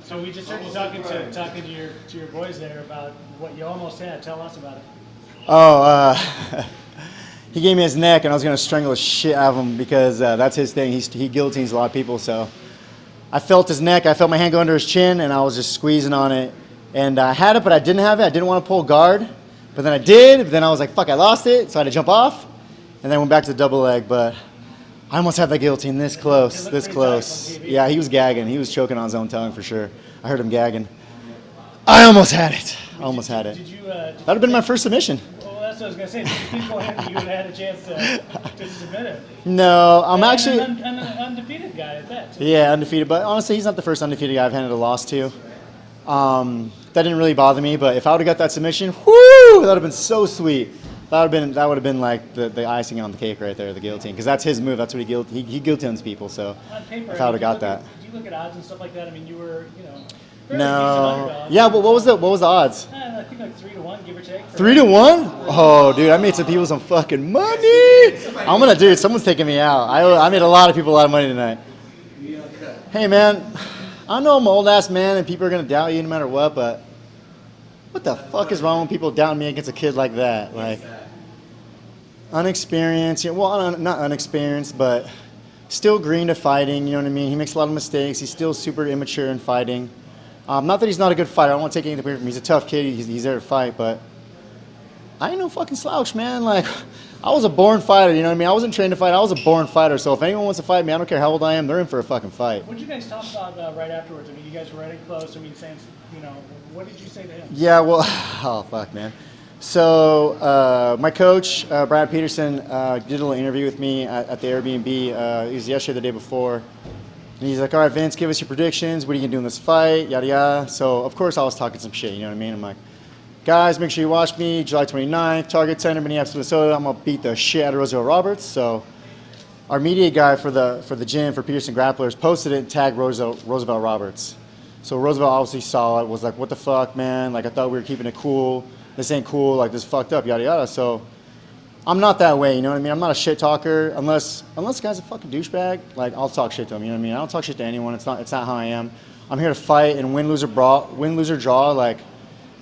So we just heard you talking to your boys there about what you almost had. Tell us about it. Oh, he gave me his neck, and I was gonna strangle the shit out of him because that's his thing. He guillotines a lot of people. So I felt his neck. I felt my hand go under his chin, and I was just squeezing on it. And I had it, but I didn't have it. I didn't want to pull guard, but then I did. But then I was like, fuck, I lost it. So I had to jump off, and then I went back to the double leg. But I almost had that guillotine this close, this close. Yeah, he was gagging. He was choking on his own tongue for sure. I heard him gagging. I almost had it. I almost had it. That would have been my first submission. Well, that's what I was going to say. Did you think you would have had a chance to submit it? No, I'm actually an undefeated guy at that, too. Yeah, undefeated. But honestly, he's not the first undefeated guy I've handed a loss to. That didn't really bother me. But if I would have got that submission, whoo, that would have been so sweet. That would have been like the icing on the cake right there, the guillotine, because that's his move. That's what he guillotines people. So on paper, if I would have got that. Did you look at odds and stuff like that? I mean, you were, No. Yeah, but what was the odds? I think like 3-1, give or take. 3-1? Oh, dude, I made some people some fucking money. I'm gonna, dude. Someone's taking me out. I made a lot of people a lot of money tonight. Hey, man, I know I'm an old ass man, and people are gonna doubt you no matter what. But what the fuck is wrong with people doubting me against a kid like that? Like unexperienced. Well, not unexperienced, but still green to fighting. You know what I mean? He makes a lot of mistakes. He's still super immature in fighting. Not that he's not a good fighter. I don't want to take anything away from him. He's a tough kid. He's there to fight, but I ain't no fucking slouch, man. Like, I was a born fighter, you know what I mean? I wasn't trained to fight. I was a born fighter. So if anyone wants to fight me, I don't care how old I am, they're in for a fucking fight. What did you guys talk about right afterwards? I mean, you guys were running close. I mean, saying, what did you say to him? Yeah, well, oh, fuck, man. So my coach, Brad Peterson, did a little interview with me at the Airbnb. It was yesterday, the day before. And he's like, all right, Vince, give us your predictions. What are you going to do in this fight? Yada, yada. So, of course, I was talking some shit, you know what I mean? I'm like, guys, make sure you watch me. July 29th, Target Center, Minneapolis, Minnesota. I'm going to beat the shit out of Roosevelt Roberts. So, our media guy for the gym, for Peterson Grapplers, posted it and tagged Roosevelt Roberts. So, Roosevelt obviously saw it, was like, what the fuck, man? Like, I thought we were keeping it cool. This ain't cool. Like, this is fucked up, yada, yada. So, I'm not that way, you know what I mean? I'm not a shit talker unless the guy's a fucking douchebag. Like, I'll talk shit to him, you know what I mean? I don't talk shit to anyone. It's not how I am. I'm here to fight and win, lose, or draw. Like,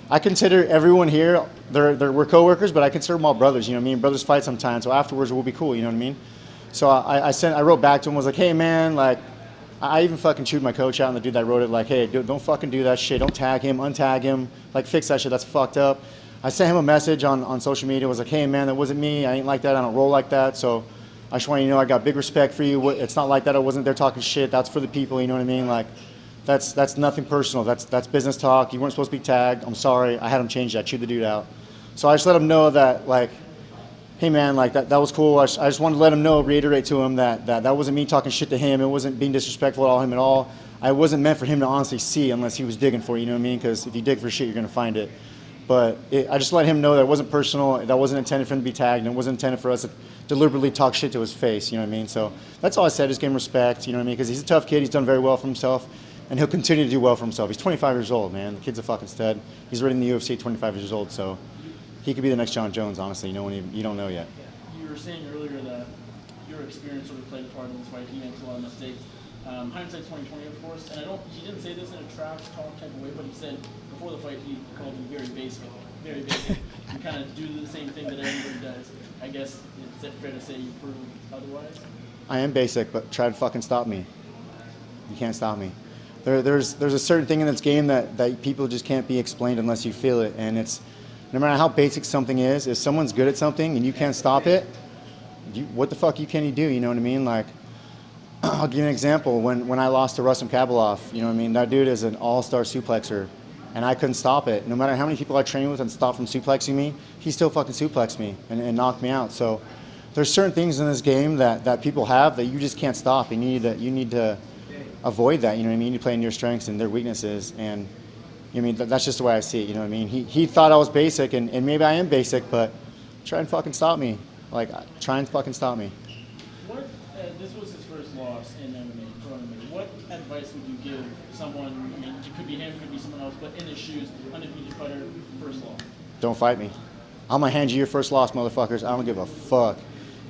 I consider everyone here, we're coworkers, but I consider them all brothers, you know what I mean? Brothers fight sometimes, so afterwards we'll be cool, you know what I mean? So I wrote back to him, was like, hey man, like, I even fucking chewed my coach out, and the dude that wrote it, like, hey, dude, don't fucking do that shit. Don't tag him, untag him. Like, fix that shit. That's fucked up. I sent him a message on social media. Was like, hey, man, that wasn't me. I ain't like that. I don't roll like that. So I just want you to know I got big respect for you. It's not like that. I wasn't there talking shit. That's for the people. You know what I mean? Like, that's nothing personal. That's business talk. You weren't supposed to be tagged. I'm sorry. I had him change that. I chewed the dude out. So I just let him know that, like, hey, man, like, that was cool. I just wanted to let him know, reiterate to him that wasn't me talking shit to him. It wasn't being disrespectful to him at all. I wasn't meant for him to honestly see unless he was digging for it, you know what I mean? Because if you dig for shit, you're going to find it. But I just let him know that it wasn't personal, that wasn't intended for him to be tagged, and it wasn't intended for us to deliberately talk shit to his face, you know what I mean? So that's all I said, just give him respect, you know what I mean? Because he's a tough kid, he's done very well for himself, and he'll continue to do well for himself. He's 25 years old, man. The kid's a fucking stud. He's already in the UFC at 25 years old, so he could be the next John Jones, honestly. You don't know yet. You were saying earlier that your experience sort of played a part in this fight. He makes a lot of mistakes. Hindsight's 20/20, of course, and he didn't say this in a trash talk type of way, but he said before the fight he called you very basic. You kind of do the same thing that everybody does. I guess it's fair to say you proved otherwise? I am basic, but try to fucking stop me. You can't stop me. There's a certain thing in this game that people just can't be explained unless you feel it, and it's no matter how basic something is, if someone's good at something and you can't stop it, what the fuck can you do, you know what I mean? Like, I'll give you an example. When I lost to Rustam Kabalov, you know what I mean? That dude is an all-star suplexer, and I couldn't stop it. No matter how many people I trained with and stopped from suplexing me, he still fucking suplexed me and knocked me out. So there's certain things in this game that people have that you just can't stop, and you need to avoid that, you know what I mean? You play in your strengths and their weaknesses, and you know what I mean? That's just the way I see it, you know what I mean? He thought I was basic, and maybe I am basic, but try and fucking stop me. Like, try and fucking stop me. This was his first loss in MMA. What advice would you give someone, I mean, it could be him, it could be someone else, but in his shoes, undefeated fighter, first loss? Don't fight me. I'm going to hand you your first loss, motherfuckers. I don't give a fuck.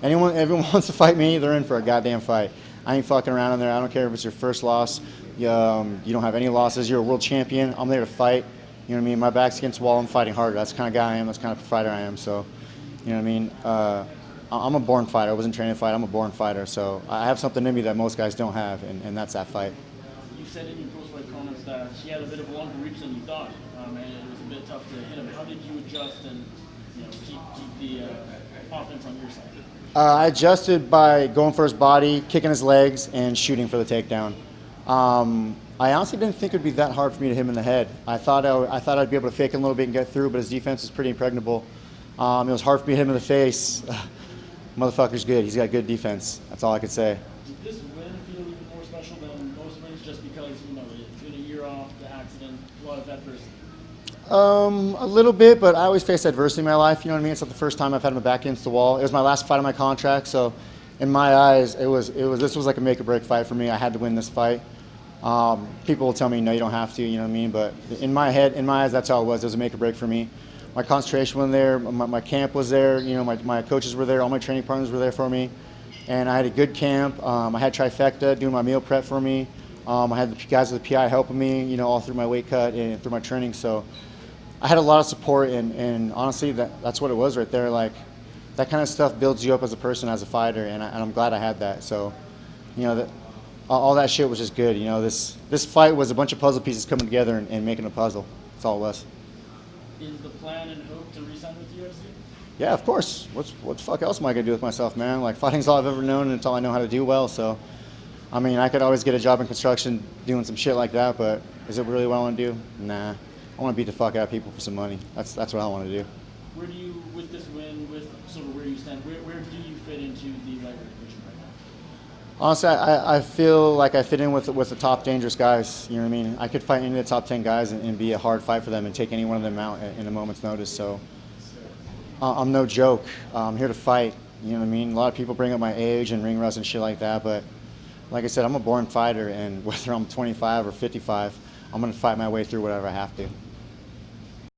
Everyone wants to fight me, they're in for a goddamn fight. I ain't fucking around in there. I don't care if it's your first loss. You don't have any losses. You're a world champion. I'm there to fight. You know what I mean? My back's against the wall. I'm fighting harder. That's the kind of guy I am. That's the kind of fighter I am. So, you know what I mean? I'm a born fighter. I wasn't trained to fight. I'm a born fighter. So I have something in me that most guys don't have, and that's that fight. You said in your post-fight comments that she had a bit of a longer reach than you thought, and it was a bit tough to hit him. How did you adjust and keep the offense on your side? I adjusted by going for his body, kicking his legs, and shooting for the takedown. I honestly didn't think it would be that hard for me to hit him in the head. I thought I'd be able to fake him a little bit and get through, but his defense is pretty impregnable. It was hard for me to hit him in the face. Motherfucker's good. He's got good defense. That's all I could say. Did this win feel even more special than most wins just because, it's been a year off, the accident, a lot of adversity? A little bit, but I always face adversity in my life. You know what I mean? It's not the first time I've had my back against the wall. It was my last fight on my contract, so in my eyes, this was like a make or break fight for me. I had to win this fight. People will tell me, no, you don't have to. You know what I mean? But in my head, in my eyes, that's how it was. It was a make or break for me. My concentration was there. My camp was there. My coaches were there. All my training partners were there for me, and I had a good camp. I had Trifecta doing my meal prep for me. I had the guys with the PI helping me, all through my weight cut and through my training. So I had a lot of support, and honestly, that's what it was right there. Like, that kind of stuff builds you up as a person, as a fighter, and I'm glad I had that. So, all that shit was just good. This fight was a bunch of puzzle pieces coming together and making a puzzle. That's all it was. Is the plan and hope to re-sign with the UFC? Yeah, of course. What the fuck else am I gonna do with myself, man? Like, fighting's all I've ever known, and it's all I know how to do well. So, I mean, I could always get a job in construction doing some shit like that, but is it really what I want to do? Nah. I want to beat the fuck out of people for some money. That's what I want to do. Where do you, with this win, with sort of where you stand, where do you fit into the lightweight division right now? Honestly, I feel like I fit in with the top dangerous guys. You know what I mean? I could fight any of the top 10 guys and be a hard fight for them and take any one of them out in a moment's notice. So I'm no joke. I'm here to fight. You know what I mean? A lot of people bring up my age and ring rust and shit like that, but like I said, I'm a born fighter, and whether I'm 25 or 55, I'm going to fight my way through whatever I have to.